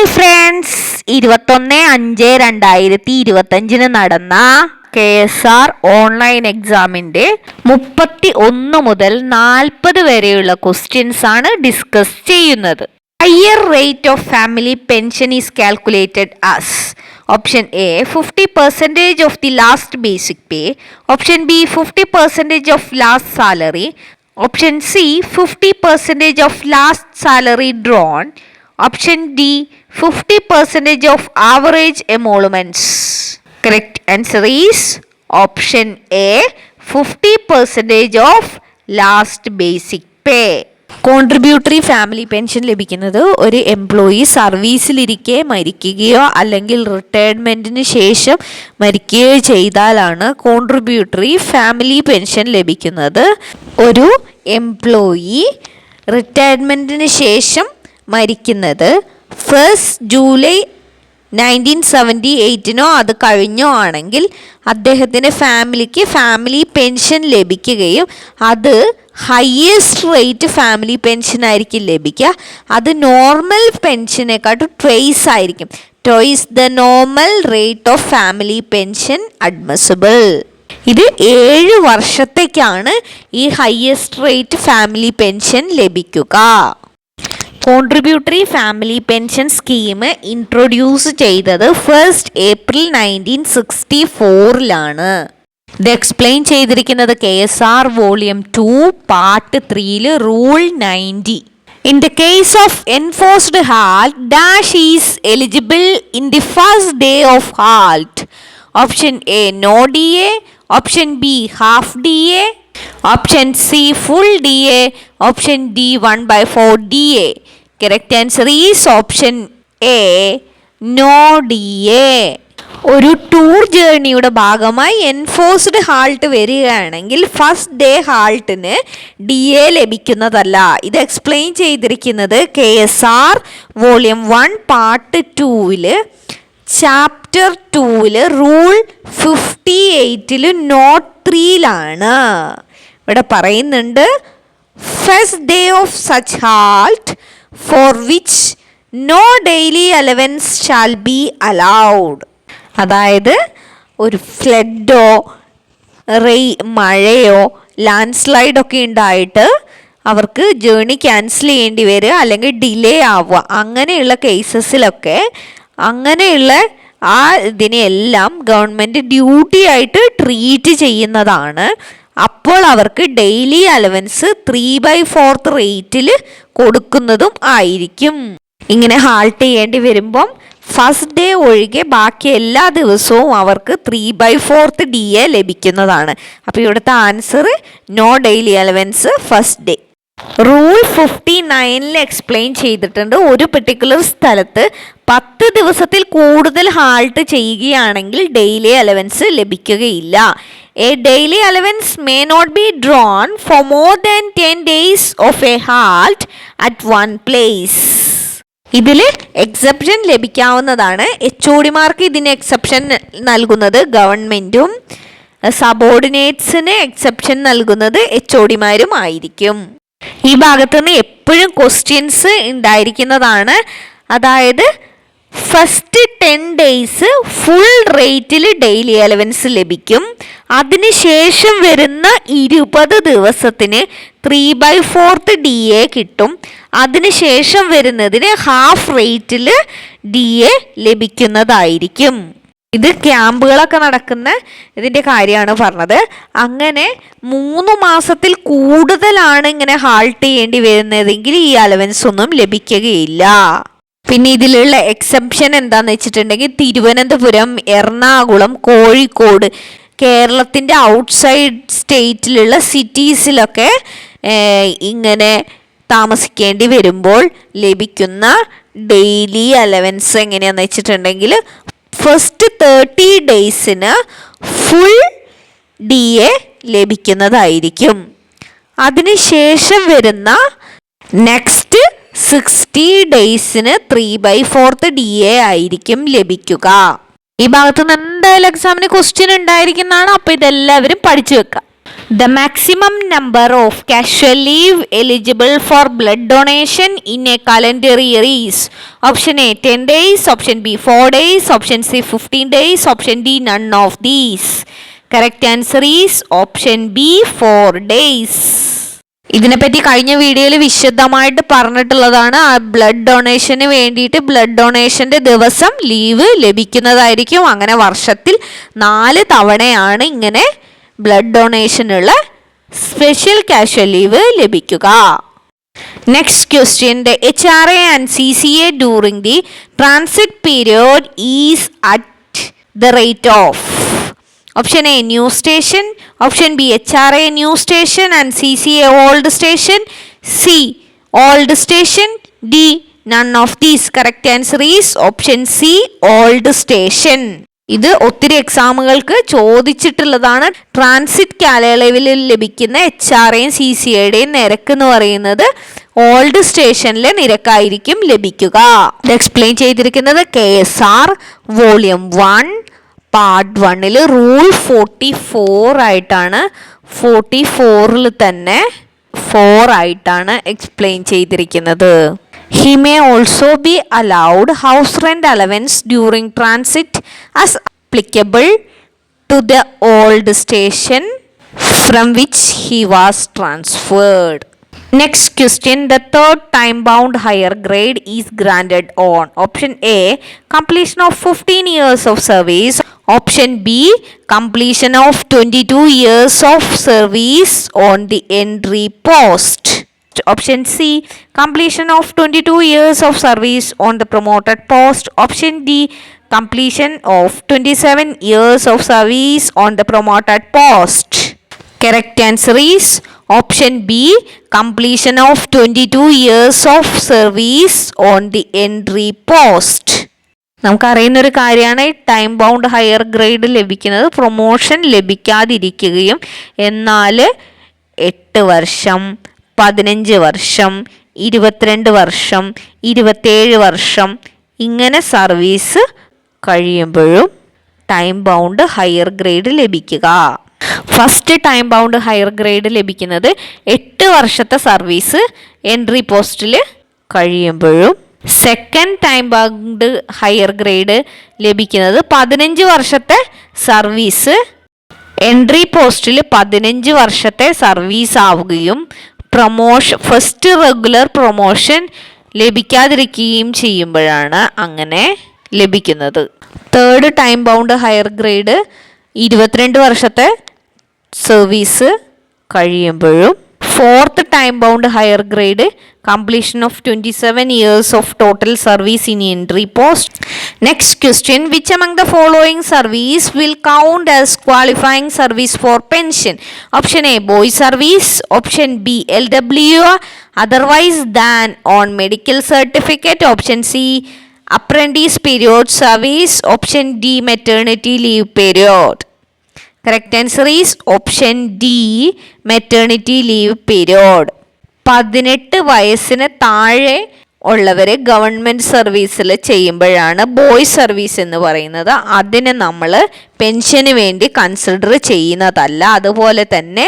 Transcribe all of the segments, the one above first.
Hi friends, 21/5/2025 നടന്ന KSR online എക്സാമിന്റെ 31 മുതൽ 40 വരെയുള്ള ക്വസ്റ്റ്യൻസ് ആണ് ഡിസ്കസ് ചെയ്യുന്നത്. Higher rate of family pension is calculated as option A 50% of the last basic pay, option B 50% of last salary, option C 50% of last salary drone, option D 50% of average emoluments. Correct answer is option A 50% of last basic pay. Contributory family pension ലഭിക്കുന്നത് ഒരു employee സർവീസിലിരിക്കെ മരിക്കുകയോ അല്ലെങ്കിൽ റിട്ടയർമെൻറ്റിന് ശേഷം മരിക്കുകയോ ചെയ്താലാണ് contributory family pension ലഭിക്കുന്നത്. ഒരു employee റിട്ടയർമെൻറ്റിന് ശേഷം മരിക്കുന്നത് 1 July 1978 അത് കഴിഞ്ഞോ ആണെങ്കിൽ അദ്ദേഹത്തിൻ്റെ ഫാമിലിക്ക് ഫാമിലി പെൻഷൻ ലഭിക്കുകയും അത് ഹയസ്റ്റ് റേറ്റ് ഫാമിലി പെൻഷൻ ആയിരിക്കും ലഭിക്കുക. അത് നോർമൽ പെൻഷനെക്കാട്ടും ട്വൈസ് ആയിരിക്കും. Twice the normal rate of family pension admissible. ഇത് 7 വർഷത്തേക്കാണ് ഈ ഹയസ്റ്റ് റേറ്റ് ഫാമിലി പെൻഷൻ ലഭിക്കുക. Contributory family pension scheme introduce ചെയ്തത് 1 ഏപ്രിൽ 1964 ഇത് എക്സ്പ്ലെയിൻ ചെയ്തിരിക്കുന്നത് KSR volume 2 part 3 rule 90. In the case of enforced halt, dash is eligible in the first day of halt. Option A no DA, option B half DA, option C full DA, option D 1/4 DA. Correct answer is option A no DA. ഒരു tour ജേർണിയുടെ ഭാഗമായി enforced halt വരികയാണെങ്കിൽ first day ഹാൾട്ടിന് DA ലഭിക്കുന്നതല്ല. ഇത് explain ചെയ്തിരിക്കുന്നത് KSR volume 1 part 2 chapter 2 rule 58 note 3 ഇവിടെ പറയുന്നുണ്ട്, first day of such halt for which no daily allowance shall be allowed. അതായത് ഒരു ഫ്ലഡോ മഴയോ ലാൻഡ് സ്ലൈഡൊക്കെ ഉണ്ടായിട്ട് അവർക്ക് ജേർണി ക്യാൻസൽ ചെയ്യേണ്ടി വരിക അല്ലെങ്കിൽ ഡിലേ ആവുക, അങ്ങനെയുള്ള കേസസിലൊക്കെ അങ്ങനെയുള്ള ആ ഇതിനെല്ലാം ഗവൺമെൻറ് ഡ്യൂട്ടി ആയിട്ട് ട്രീറ്റ് ചെയ്യുന്നതാണ്. അപ്പോൾ അവർക്ക് ഡെയിലി അലവൻസ് 3/4 റേറ്റിൽ കൊടുക്കുന്നതും ആയിരിക്കും. ഇങ്ങനെ ഹാൾട്ട് ചെയ്യേണ്ടി വരുമ്പം ഫസ്റ്റ് ഡേ ഒഴികെ ബാക്കി എല്ലാ ദിവസവും അവർക്ക് 3/4 DA ലഭിക്കുന്നതാണ്. അപ്പോൾ ഇവിടുത്തെ answer no daily allowance first day. Rule 59 explain ചെയ്തിട്ടുണ്ട്, ഒരു പെർട്ടിക്കുലർ സ്ഥലത്ത് 10 ദിവസത്തിൽ കൂടുതൽ ഹാൾട്ട് ചെയ്യുകയാണെങ്കിൽ ഡെയിലി അലവൻസ് ലഭിക്കുകയില്ല. A daily allowance may not be drawn for more than 10 days of a halt at one place. ഇതിൽ എക്സെപ്ഷൻ ലഭിക്കാവുന്നതാണ്. HODമാർക്ക് ഇതിന് എക്സെപ്ഷൻ നൽകുന്നത് ഗവൺമെൻറ്റും സബോർഡിനേറ്റ്സിന് എക്സെപ്ഷൻ നൽകുന്നത് HODമാരും ആയിരിക്കും. ഈ ഭാഗത്ത് നിന്ന് എപ്പോഴും ക്വസ്റ്റ്യൻസ് ഉണ്ടായിരിക്കുന്നതാണ്. അതായത് ഫസ്റ്റ് 10 ഡേയ്സ് ഫുൾ റേറ്റിൽ ഡെയിലി അലവൻസ് ലഭിക്കും. അതിനുശേഷം വരുന്ന 20 ദിവസത്തിന് 3/4 DA കിട്ടും. അതിനുശേഷം വരുന്നതിന് ഹാഫ് റേറ്റിൽ DA ലഭിക്കുന്നതായിരിക്കും. ഇത് ക്യാമ്പുകളൊക്കെ നടക്കുന്ന ഇതിൻ്റെ കാര്യമാണ് പറഞ്ഞത്. അങ്ങനെ 3 മാസത്തിൽ കൂടുതലാണ് ഇങ്ങനെ ഹാൾട്ട് ചെയ്യേണ്ടി വരുന്നതെങ്കിൽ ഈ അലവൻസ് ഒന്നും ലഭിക്കുകയില്ല. പിന്നെ ഇതിലുള്ള എക്സെപ്ഷൻ എന്താണെന്ന് വെച്ചിട്ടുണ്ടെങ്കിൽ തിരുവനന്തപുരം, എറണാകുളം, കോഴിക്കോട്, കേരളത്തിൻ്റെ ഔട്ട്സൈഡ് സ്റ്റേറ്റിലുള്ള സിറ്റീസിലൊക്കെ ഇങ്ങനെ താമസിക്കേണ്ടി വരുമ്പോൾ ലഭിക്കുന്ന ഡെയിലി അലവൻസ് എങ്ങനെയാണെന്ന് വെച്ചിട്ടുണ്ടെങ്കിൽ ഫസ്റ്റ് 30 ഡേയ്സിന് ഫുൾ DA ലഭിക്കുന്നതായിരിക്കും. അതിനുശേഷം വരുന്ന നെക്സ്റ്റ് 60 ഡേയ്സിന് 3/4 DA ആയിരിക്കും ലഭിക്കുക. ഈ ഭാഗത്ത് നിന്ന് എന്തായാലും എക്സാമിന് ക്വസ്റ്റ്യൻ ഉണ്ടായിരിക്കുന്നതാണ്. അപ്പോൾ ഇതെല്ലാവരും പഠിച്ചു വെക്കുക. The maximum number of casual leave eligible for blood donation in a calendar year is option A 10 days, option B 4 days, option C 15 days, option D none of these. Correct answer is option B 4 days. ഇതിനെപ്പറ്റി കഴിഞ്ഞ വീഡിയോയിൽ വിശദമായിട്ട് പറഞ്ഞിട്ടുള്ളതാണ്. ആ blood ഡൊണേഷന് വേണ്ടിയിട്ട് blood ഡൊണേഷൻ്റെ ദിവസം leave ലഭിക്കുന്നതായിരിക്കും. അങ്ങനെ വർഷത്തിൽ 4 തവണയാണ് ഇങ്ങനെ ബ്ലഡ് ഡൊണേഷനുള്ള സ്പെഷ്യൽ കാഷ്വൽ ലീവ് ലഭിക്കുക. Next question, the HRA and CCA during the transit period is at the rate of option A new station, option B HRA new station and CCA old station, C old station, D none of these. Correct answer is option C old station. ഇത് ഒത്തിരി എക്സാമുകൾക്ക് ചോദിച്ചിട്ടുള്ളതാണ്. Transit കാലയളവിൽ ലഭിക്കുന്ന HRAയും CCAയുടെയും നിരക്ക് എന്ന് പറയുന്നത് old സ്റ്റേഷനിലെ നിരക്കായിരിക്കും ലഭിക്കുക. ഇത് എക്സ്പ്ലെയിൻ ചെയ്തിരിക്കുന്നത് KSR വോളിയം 1 പാർട്ട് 1 റൂൾ 44 ആയിട്ടാണ്. 44 തന്നെ 4 ആയിട്ടാണ് എക്സ്പ്ലെയിൻ ചെയ്തിരിക്കുന്നത്. He may also be allowed house rent allowance during transit as applicable to the old station from which he was transferred. Next question, the third time-bound higher grade is granted on option A completion of 15 years of service, option B completion of 22 years of service on the entry post, option C completion of 22 years of service on the promoted post, option D completion of 27 years of service on the promoted post. Correct answer is option B completion of 22 years of service on the entry post. നമുക്കറിയുന്നൊരു കാര്യമാണ് time bound higher grade ലഭിക്കുന്നത് promotion ലഭിക്കാതിരിക്കുകയും എന്നാൽ 8 വർഷം 15 വർഷം 22 വർഷം 27 വർഷം ഇങ്ങനെ service കഴിയുമ്പോഴും time bound higher grade ലഭിക്കുക. First time bound higher grade ലഭിക്കുന്നത് 8 വർഷത്തെ സർവീസ് എൻട്രി പോസ്റ്റിൽ കഴിയുമ്പോഴും second time bound higher grade ലഭിക്കുന്നത് 15 വർഷത്തെ സർവീസ് എൻട്രി പോസ്റ്റിൽ 15 വർഷത്തെ സർവീസ് ആവുകയും ഫസ്റ്റ് റെഗുലർ പ്രൊമോഷൻ ലഭിക്കാതിരിക്കുകയും ചെയ്യുമ്പോഴാണ് അങ്ങനെ ലഭിക്കുന്നത്. Third time bound higher grade 22 വർഷത്തെ സർവീസ് കഴിയുമ്പോഴും fourth time bound higher grade completion of 27 years of total service in entry post. Next question, which among the following service will count as qualifying service for pension? Option A boy service, option B LW otherwise than on medical certificate, option C apprentice period service, option D maternity leave period. Correct answer is option D maternity leave period. 18 വയസ്സിന് താഴെ ഉള്ളവരെ government സർവീസിൽ ചെയ്യുമ്പോഴാണ് boy service എന്ന് പറയുന്നത്. അതിനെ നമ്മൾ pension വേണ്ടി കൺസിഡർ ചെയ്യുന്നതല്ല. അതുപോലെ തന്നെ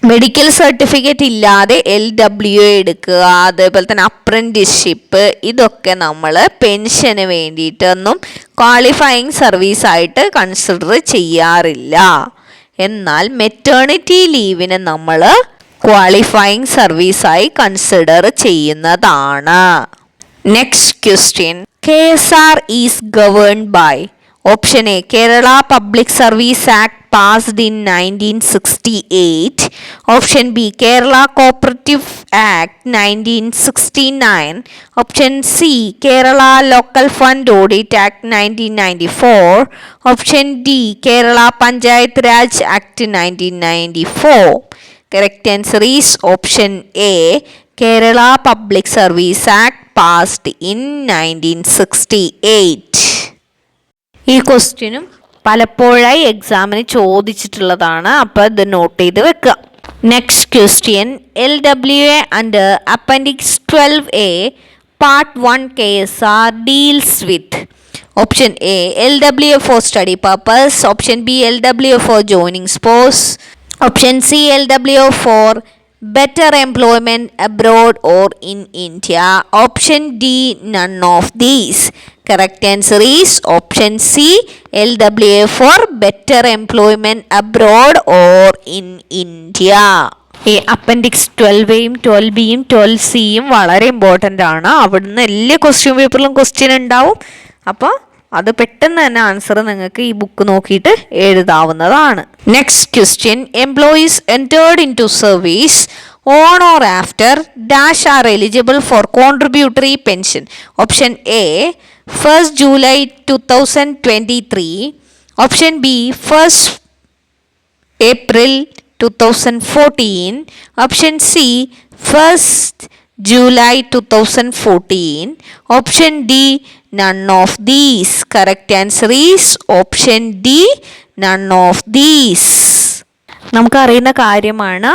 മെഡിക്കൽ സർട്ടിഫിക്കറ്റ് ഇല്ലാതെ LW എടുക്കുക, അതേപോലെ തന്നെ അപ്രന്റീസ്ഷിപ്പ്, ഇതൊക്കെ നമ്മൾ പെൻഷന് വേണ്ടിയിട്ടൊന്നും ക്വാളിഫയിങ് സർവീസായിട്ട് കൺസിഡർ ചെയ്യാറില്ല. എന്നാൽ മെറ്റേണിറ്റി ലീവിനെ നമ്മൾ ക്വാളിഫയിങ് സർവീസായി കൺസിഡർ ചെയ്യുന്നതാണ്. Next question, KSR is governed by option A Kerala public service act passed in 1968, option B Kerala Cooperative Act 1969, option C Kerala Local Fund Audit Act 1994, option D Kerala Panchayat Raj Act 1994. Correct answer is option A Kerala Public Service Act passed in 1968. ഈ ക്വസ്റ്റ്യനും പലപ്പോഴായി എക്സാമിന് ചോദിച്ചിട്ടുള്ളതാണ്. അപ്പോൾ ഇത് note ചെയ്ത് വെക്കുക. Next question, LWA under appendix 12A part 1 KSR deals with option A LWA for study purpose, option B LWA for joining sports, Option C, LWO for better employment abroad or in India. Option D, none of these. Correct answer is option C, LWA for better employment abroad or in India. ഈ appendix 12A-യും 12B-യും 12C-യും വളരെ important ആണ്. അവിടുന്ന് എല്ലാ question പേപ്പറിലും question ഉണ്ടാവും. അപ്പോൾ അത് പെട്ടെന്ന് തന്നെ ആൻസർ നിങ്ങൾക്ക് ഈ ബുക്ക് നോക്കിയിട്ട് എഴുതാവുന്നതാണ്. Next question, employees entered into service on or after dash are eligible for contributory pension. Option A 1st July 2023. Option B 1st April 2014. Option C 1st July 2014. Option D none of these. Correct answer is option D, none of these. നമുക്കറിയുന്ന കാര്യമാണ്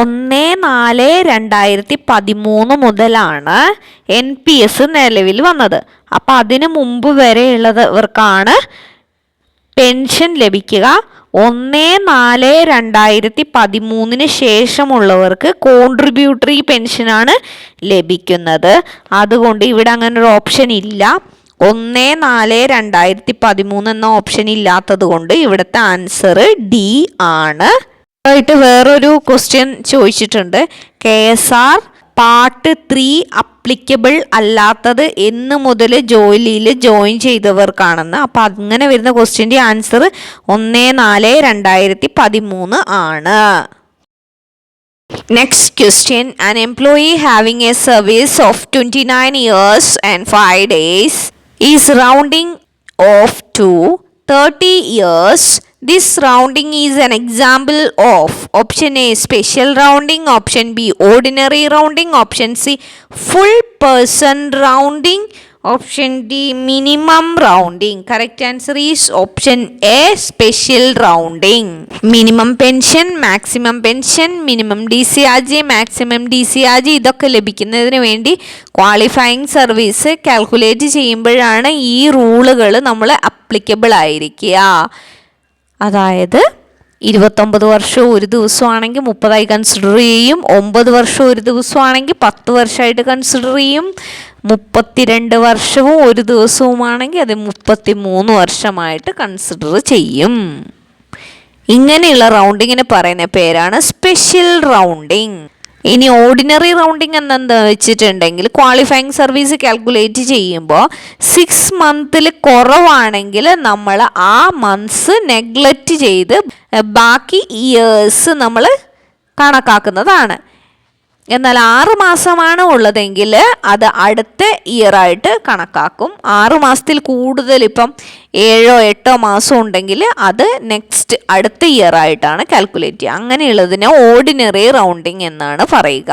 1/4/2013 മുതലാണ് NPS നിലവിൽ വന്നത്. അപ്പം അതിനു മുമ്പ് വരെയുള്ളവർക്കാണ് pension ലഭിക്കുക. 1/4/2013 ശേഷമുള്ളവർക്ക് contributory പെൻഷനാണ് ലഭിക്കുന്നത്. അതുകൊണ്ട് ഇവിടെ അങ്ങനെ ഒരു ഓപ്ഷൻ ഇല്ല. 1/4/2013 എന്ന ഓപ്ഷൻ ഇല്ലാത്തത് കൊണ്ട് ഇവിടുത്തെ ആൻസർ ഡി ആണ്. ആയിട്ട് വേറൊരു ക്വസ്റ്റ്യൻ ചോദിച്ചിട്ടുണ്ട്. KSR പാർട്ട് 3 അപ്ലിക്കബിൾ അല്ലാത്തത് എന്ന് മുതൽ ജോലിയിൽ ജോയിൻ ചെയ്തവർക്കാണെന്ന്. അപ്പം അങ്ങനെ വരുന്ന ക്വസ്റ്റ്യൻ്റെ ആൻസർ 1/4/2013 ആണ്. Next question, an employee having a service of 29 years and 5 days is rounding off to 30 years. This rounding is an example of option A special rounding, option B ordinary rounding, option C full person rounding, option D minimum rounding. Correct answer is option A special rounding. Minimum pension, maximum pension, minimum DCRG, maximum DCRG ഇതൊക്കെ ലഭിക്കുന്നതിന് വേണ്ടി qualifying service calculate ചെയ്യുമ്പോഴാണ് ഈ റൂളുകൾ നമ്മൾ applicable ആയിരിക്കുക. അതായത് 29 വർഷം ഒരു ദിവസമാണെങ്കിൽ 30 കൺസിഡർ ചെയ്യും, 9 വർഷം ഒരു ദിവസമാണെങ്കിൽ 10 വർഷമായിട്ട് കൺസിഡർ ചെയ്യും, 32 വർഷവും ഒരു ദിവസവുമാണെങ്കിൽ അത് 33 വർഷമായിട്ട് കൺസിഡർ ചെയ്യും. ഇങ്ങനെയുള്ള റൗണ്ടിങ്ങിന് പറയുന്ന പേരാണ് സ്പെഷ്യൽ റൗണ്ടിങ്. ഇനി ഓർഡിനറി റൗണ്ടിങ് എന്താ വെച്ചിട്ടുണ്ടെങ്കിൽ ക്വാളിഫയിങ് സർവീസ് കാൽക്കുലേറ്റ് ചെയ്യുമ്പോൾ 6 മന്തിൽ കുറവാണെങ്കിൽ നമ്മൾ ആ മന്ത്സ് നെഗ്ലക്റ്റ് ചെയ്ത് ബാക്കി ഇയേഴ്സ് നമ്മൾ കണക്കാക്കുന്നതാണ്. എന്നാൽ 6 മാസമാണ് ഉള്ളതെങ്കിൽ അത് അടുത്ത ഇയറായിട്ട് കണക്കാക്കും. 6 മാസത്തിൽ കൂടുതൽ ഇപ്പം 7-8 മാസം ഉണ്ടെങ്കിൽ അത് നെക്സ്റ്റ് അടുത്ത ഇയർ ആയിട്ടാണ് കാൽക്കുലേറ്റ് ചെയ്യുക. അങ്ങനെയുള്ളതിനെ ഓർഡിനറി റൗണ്ടിങ് എന്നാണ് പറയുക.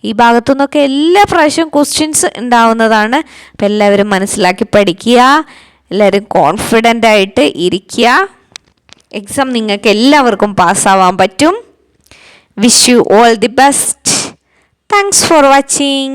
ഈ ഭാഗത്തു നിന്നൊക്കെ എല്ലാ പ്രാവശ്യവും ക്വസ്റ്റ്യൻസ് ഉണ്ടാവുന്നതാണ്. അപ്പം എല്ലാവരും മനസ്സിലാക്കി പഠിക്കുക, എല്ലാവരും കോൺഫിഡൻ്റ് ആയിട്ട് ഇരിക്കുക. എക്സാം നിങ്ങൾക്ക് എല്ലാവർക്കും പാസ്സാവാൻ പറ്റും. Wish you all the best. Thanks for watching.